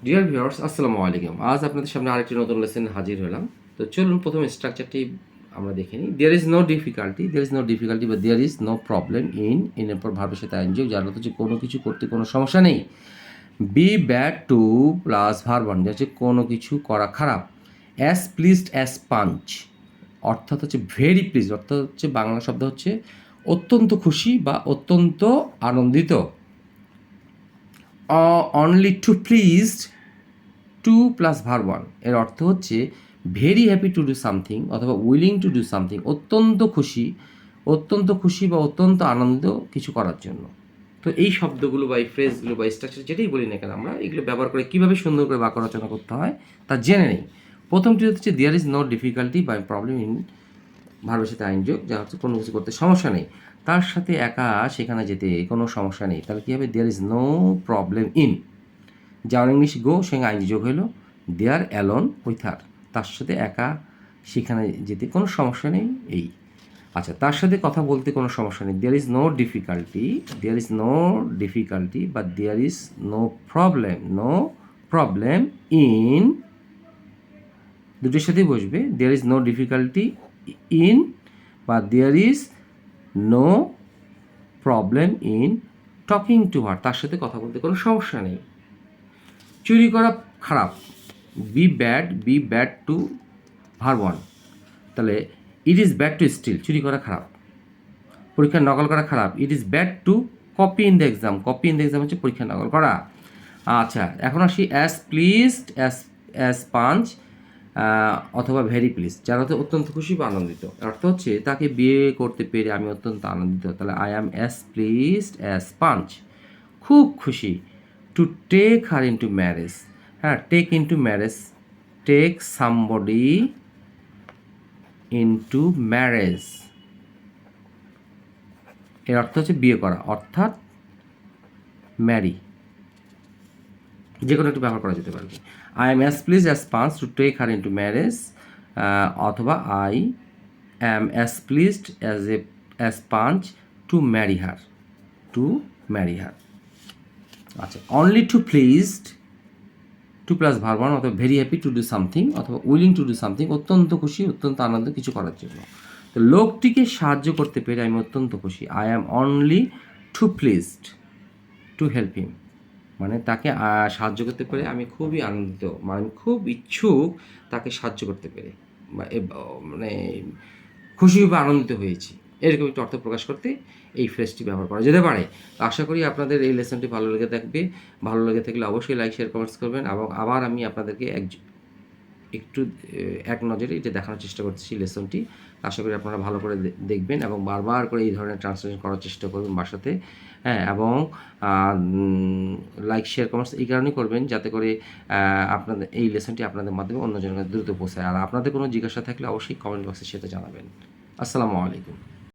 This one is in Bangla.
ডিয়ার ভিউয়ার্স, আসসালামু আলাইকুম। আজ আপনাদের সামনে আরেকটি নতুন লেসন হাজির হলাম। তো চলুন প্রথম স্ট্রাকচারটি আমরা দেখে নিই। দেয়ার ইজ নো ডিফিকাল্টি বা there is no problem in এর পর ভার্বের সাথে আইএনজি, যার অর্থ হচ্ছে কোনো কিছু করতে কোনো সমস্যা নেই। B bad two plus verb one, হচ্ছে কোনো কিছু করা খারাপ। অ্যাজ প্লিজড অ্যাজ পাঞ্চ, অর্থাৎ হচ্ছে ভেরি প্লিজ, অর্থাৎ হচ্ছে বাংলা শব্দ হচ্ছে অত্যন্ত খুশি বা অত্যন্ত আনন্দিত। Only too pleased, to plus verb one এর অর্থ হচ্ছে very happy to do something অথবা উইলিং টু ডু সামথিং, অত্যন্ত খুশি বা অত্যন্ত আনন্দ কিছু করার জন্য। তো এই শব্দগুলো বা এই ফ্রেজগুলো বা স্ট্রাকচার যেটাই বলি না কেন, আমরা এগুলো ব্যবহার করে কীভাবে সুন্দর করে বাক্য রচনা করতে হয় তা জেনে নেই। প্রথমটি হচ্ছে দেয়ার ইজ নো ডিফিকাল্টি বা প্রবলেম ইন, ভার্বের সাথে আইনযোগ, যা হচ্ছে কোনো কিছু করতে সমস্যা নেই, তার সাথে একা সেখানে যেতে কোনো সমস্যা নেই। তাহলে কী হবে? There is no problem in, যার ইংলিশ গো, সঙ্গে আইনজি যোগ হইল দেয়ার অ্যালোন উইথ হার, তার সাথে একা সেখানে যেতে কোনো সমস্যা নেই। এই আচ্ছা, তার সাথে কথা বলতে কোনো সমস্যা নেই। দেয়ার ইজ নো ডিফিকাল্টি বা there is no problem in, দুটোর সাথেই বসবে। There is no difficulty in বা there is no problem in talking to her, তার সাথে কথা বলতে কোনো সমস্যা নেই। চুরি করা খারাপ, be bad to verb one, তাহলে it is bad to steal, চুরি করা খারাপ। পরীক্ষার নকল করা খারাপ, it is bad to copy in the exam হচ্ছে পরীক্ষার নকল করা। আচ্ছা, এখন আসি অ্যাজ প্লিজড অ্যাজ পাঞ্চ অথবা ভেরি প্লিজ, যার অর্থ অত্যন্ত খুশি বা আনন্দিত। অর্থ হচ্ছে তাকে বিয়ে করতে পেরে আমি অত্যন্ত আনন্দিত, তাহলে I am as pleased as punch, খুব খুশি। To take her into marriage, হ্যাঁ, টেক সামবডি ইন্টু ম্যারেজ, এর অর্থ হচ্ছে বিয়ে করা, অর্থাৎ ম্যারি, যে কোনো একটু ব্যবহার করা যেতে পারে। I am as please as punch to take her into marriage, অথবা I am as pleased as punch to marry her, আচ্ছা, only too pleased, to plus verb one, অথবা very happy to do something অথবা উইলিং টু ডু সামথিং, অত্যন্ত খুশি, অত্যন্ত আনন্দ কিছু করার জন্য। তো লোকটিকে সাহায্য করতে পেরে আমি অত্যন্ত খুশি। I am only too pleased to help him, মানে তাকে সাহায্য করতে পেরে আমি খুবই আনন্দিত, মানে আমি খুব ইচ্ছুক তাকে সাহায্য করতে পেরে, মানে খুশি বা আনন্দিত হয়েছি, এরকম একটু অর্থ প্রকাশ করতে এই ফ্রেজটি ব্যবহার করা যেতে পারে। আশা করি আপনাদের এই লেসনটি ভালো লেগে থাকলে অবশ্যই লাইক, শেয়ার, কমেন্টস করবেন। এবং আবার আমি আপনাদেরকে একটু এক নজরে এটা দেখানোর চেষ্টা করছি লেসনটি। আশা করি আপনারা ভালো করে দেখবেন এবং বারবার করে এই ধরনের ট্রান্সলেশন করার চেষ্টা করবেন বাসাতে, হ্যাঁ। এবং লাইক, শেয়ার, কমেন্টস এই কারণেই করবেন যাতে করে আপনাদের এই লেসনটি আপনাদের মাধ্যমে অন্যজনের কাছে দ্রুত পৌঁছায়। আর আপনাদের কোনো জিজ্ঞাসা থাকলে অবশ্যই কমেন্ট বক্সে সেটা জানাবেন। আসসালামু আলাইকুম।